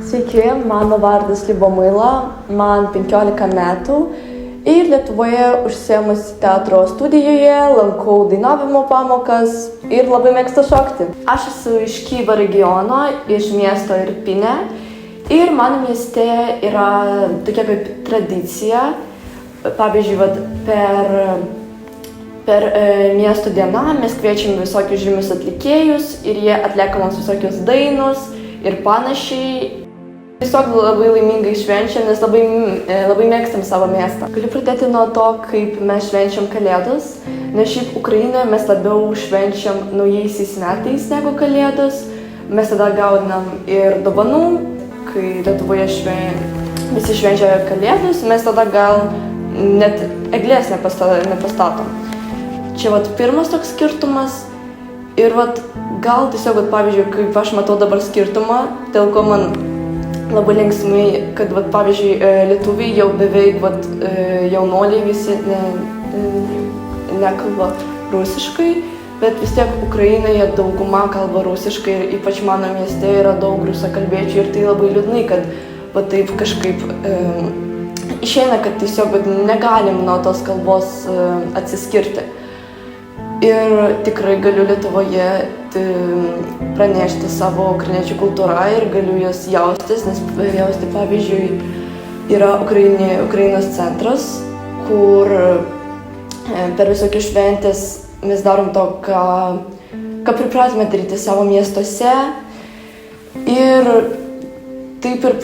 Sveiki, mano vardas Liubomaila, man 15 metų ir Lietuvoje užsiėmusi teatro studijoje, lankau dainavimo pamokas ir labai mėgstu šokti. Aš esu iš Kyjivo regiono, iš miesto Irpinė ir mano mieste yra tokia kaip tradicija. Pavyzdžiui, per miesto dieną mes kviečiam visokius žymius atlikėjus ir jie atlieka mums visokius dainos ir panašiai. Tiesiog labai laimingai švenčiam, nes labai mėgstam savo miestą. Galiu pradėti nuo to, kaip mes švenčiam Kalėdas, nes šiaip Ukrainoje mes labiau švenčiam naujaisiais metais negu Kalėdas. Mes tada gaunam ir dovanų, kai Lietuvoje visi švenčia Kalėdas, mes tada gal net eglės nepastatom. Čia pirmas toks skirtumas ir gal tiesiog, pavyzdžiui, kaip aš matau dabar skirtumą, dėl ko man labai linksmai, kad, pavyzdžiui, lietuviai jau beveik, jaunoliai visi nekalba rusiškai, bet vis tiek Ukrainoje dauguma kalba rusiškai ir ypač mano mieste yra daug rusakalbiečių ir tai labai liūdnai, kad taip kažkaip išeina, kad tiesiog negalim nuo tos kalbos atsiskirti. Ir tikrai galiu Lietuvoje pranešti savo ukrainiečių kultūrą ir galiu jas jaustis, nes pavyzdžiui, yra Ukrainos centras, kur per visokius šventės mes darom to, ką pripratome daryti savo miestuose. Ir taip ir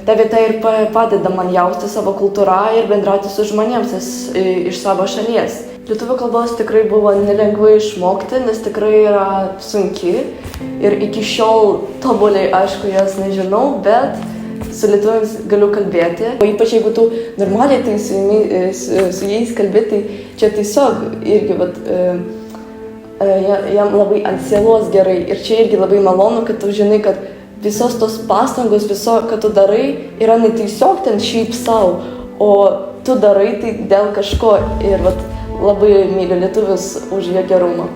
ta vieta ir padeda man jausti savo kultūrą ir bendrauti su žmonėms iš savo šalies. Lietuvių kalbos tikrai buvo nelengvai išmokti, nes tikrai yra sunki ir iki šiol tobuliai, aišku, jas nežinau, bet su lietuviams galiu kalbėti. O ypač jeigu tu normaliai tai su jais kalbėti, tai čia tiesiog irgi jam labai ant sielos gerai ir čia irgi labai malonu, kad tu žinai, kad visos tos pastangos, ką tu darai, yra ne tiesiog ten šiaip sau, o tu darai tai dėl kažko ir labai myliu lietuvius už jų gerumą.